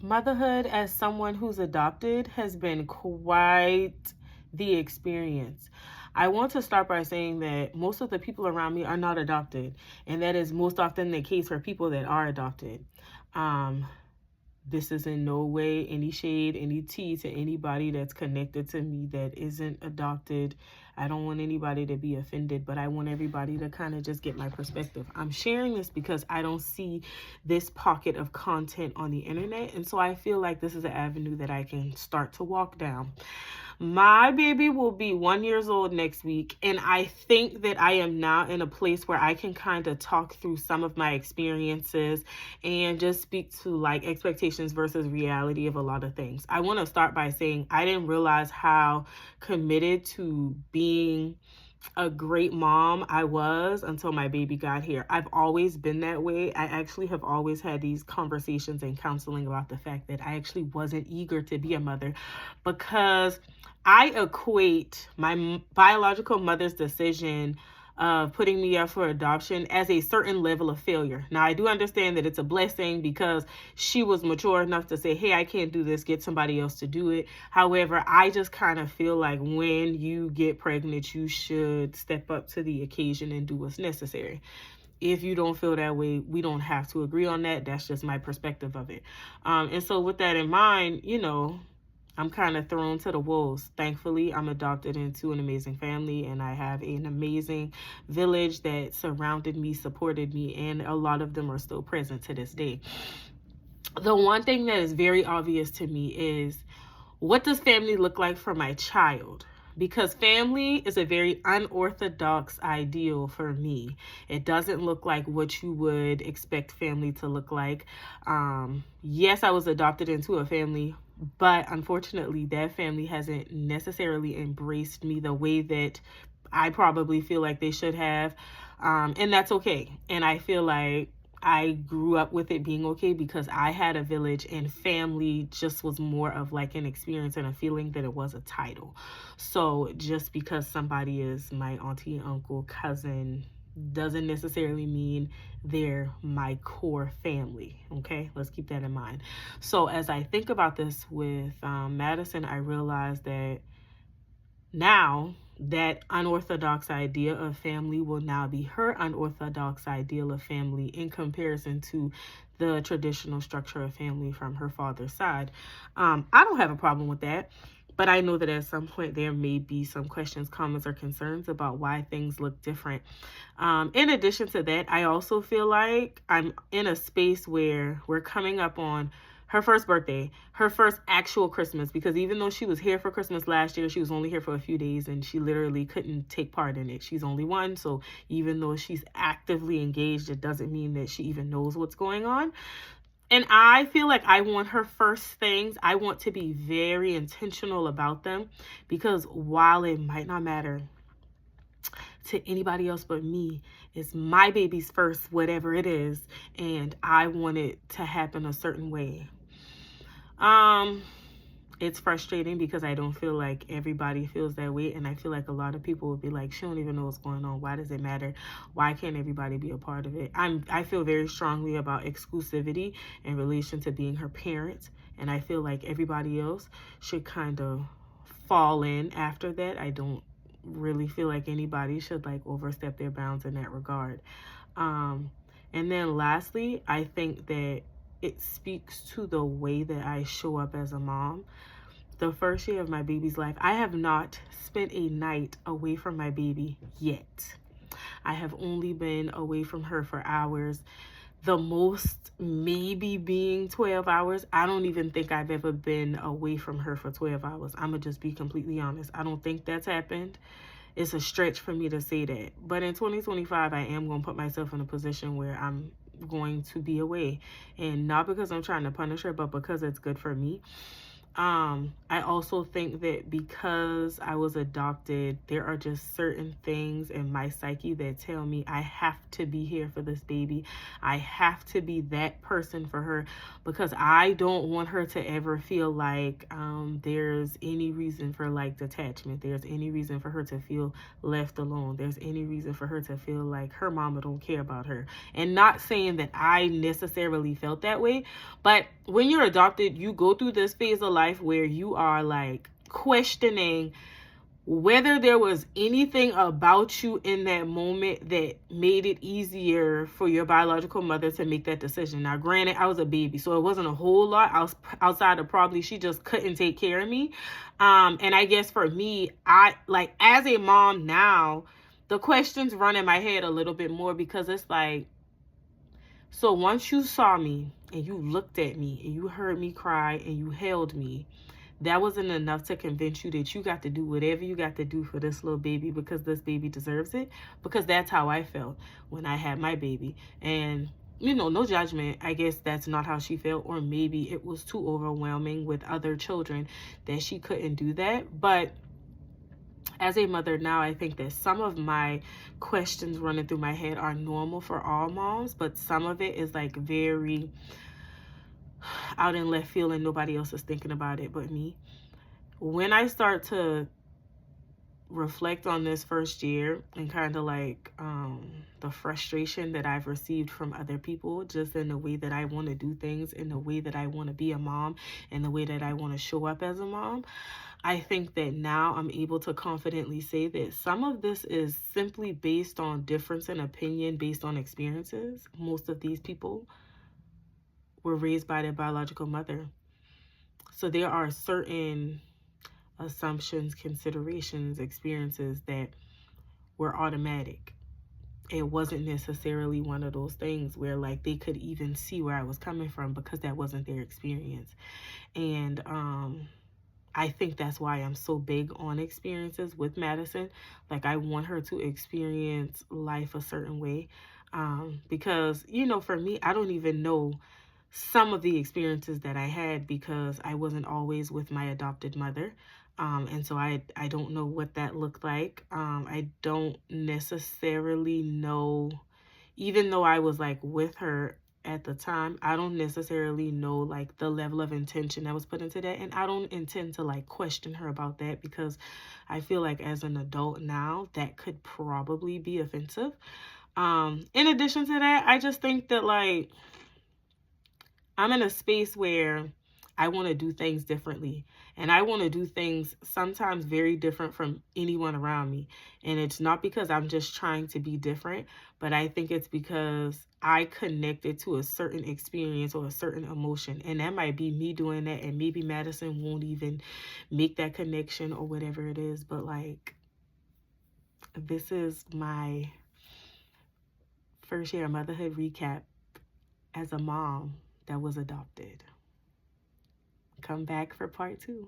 Motherhood as someone who's adopted has been quite the experience. I want to start by saying that most of the people around me are not adopted, and that is most often the case for people that are adopted. Um, this is in no way any shade, any tea to anybody that's connected to me that isn't adopted. I don't want anybody to be offended, but I want everybody to kind of just get my perspective. I'm sharing this because I don't see this pocket of content on the internet, and so I feel like this is an avenue that I can start to walk down. My baby will be 1 year old next week, and I think that I am now in a place where I can kind of talk through some of my experiences and just speak to like expectations versus reality of a lot of things. I want to start by saying I didn't realize how committed to being a great mom I was until my baby got here. I've always been that way. I actually have always had these conversations and counseling about the fact that I actually wasn't eager to be a mother because I equate my biological mother's decision of putting me up for adoption as a certain level of failure. Now, I do understand that it's a blessing because she was mature enough to say, hey, I can't do this, get somebody else to do it. However, I just kind of feel like when you get pregnant, you should step up to the occasion and do what's necessary. If you don't feel that way, we don't have to agree on that. That's just my perspective of it. And so with that in mind, I'm kind of thrown to the wolves. Thankfully, I'm adopted into an amazing family, and I have an amazing village that surrounded me, supported me, and a lot of them are still present to this day. The one thing that is very obvious to me is, what does family look like for my child? Because family is a very unorthodox ideal for me. It doesn't look like what you would expect family to look like. Yes, I was adopted into a family, but unfortunately, that family hasn't necessarily embraced me the way that I probably feel like they should have. And that's okay. And I feel like I grew up with it being okay because I had a village, and family just was more of like an experience and a feeling than it was a title. So just because somebody is my auntie, uncle, cousin doesn't necessarily mean they're my core family. Okay, let's keep that in mind. So as I think about this with Madison, I realized that now that unorthodox idea of family will now be her unorthodox ideal of family in comparison to the traditional structure of family from her father's side. I don't have a problem with that, but I know that at some point there may be some questions, comments, or concerns about why things look different. In addition to that, I also feel like I'm in a space where we're coming up on her first birthday, her first actual Christmas, because even though she was here for Christmas last year, she was only here for a few days and she literally couldn't take part in it. She's only one, so even though she's actively engaged, it doesn't mean that she even knows what's going on. And I feel like I want her first things, I want to be very intentional about them, because while it might not matter to anybody else but me, it's my baby's first, whatever it is, and I want it to happen a certain way. It's frustrating because I don't feel like everybody feels that way, and I feel like a lot of people would be like, she don't even know what's going on. Why does it matter? Why can't everybody be a part of it? I feel very strongly about exclusivity in relation to being her parent, and I feel like everybody else should kind of fall in after that. I don't really feel like anybody should like overstep their bounds in that regard. And then lastly, I think that it speaks to the way that I show up as a mom. The first year of my baby's life, I have not spent a night away from my baby yet. I have only been away from her for hours. The most maybe being 12 hours. I don't even think I've ever been away from her for 12 hours. I'm going to just be completely honest. I don't think that's happened. It's a stretch for me to say that. But in 2025, I am going to put myself in a position where I'm going to be away. And not because I'm trying to punish her, but because it's good for me. I also think that because I was adopted, there are just certain things in my psyche that tell me I have to be here for this baby. I have to be that person for her, because I don't want her to ever feel like there's any reason for like detachment. There's any reason for her to feel left alone. There's any reason for her to feel like her mama don't care about her. And not saying that I necessarily felt that way, but when you're adopted, you go through this phase of life where you are like questioning whether there was anything about you in that moment that made it easier for your biological mother to make that decision. Now, granted, I was a baby, so it wasn't a whole lot outside of probably she just couldn't take care of me. And I guess for me, I like as a mom now, the questions run in my head a little bit more, because it's like, so once you saw me and you looked at me and you heard me cry and you held me, that wasn't enough to convince you that you got to do whatever you got to do for this little baby, because this baby deserves it. Because that's how I felt when I had my baby. And, you know, no judgment. I guess that's not how she felt. Or maybe it was too overwhelming with other children that she couldn't do that. But as a mother now, I think that some of my questions running through my head are normal for all moms, but some of it is like very out in left field and nobody else is thinking about it but me. When I start to reflect on this first year and kind of like the frustration that I've received from other people, just in the way that I want to do things, in the way that I want to be a mom, and the way that I want to show up as a mom, I think that now I'm able to confidently say that some of this is simply based on difference in opinion, based on experiences. Most of these people were raised by their biological mother. So there are certain assumptions, considerations, experiences that were automatic. It wasn't necessarily one of those things where like they could even see where I was coming from, because that wasn't their experience. And I think that's why I'm so big on experiences with Madison. Like, I want her to experience life a certain way. Because, you know, for me, I don't even know some of the experiences that I had because I wasn't always with my adopted mother. And so I don't know what that looked like. I don't necessarily know, even though I was like with her at the time, I don't necessarily know like the level of intention that was put into that. And I don't intend to like question her about that, because I feel like as an adult now, that could probably be offensive. In addition to that, I just think that like I'm in a space where I want to do things differently. And I want to do things sometimes very different from anyone around me. And it's not because I'm just trying to be different, but I think it's because I connected to a certain experience or a certain emotion. And that might be me doing that. And maybe Madison won't even make that connection or whatever it is. But like, this is my first year of motherhood recap as a mom that was adopted. Come back for part 2.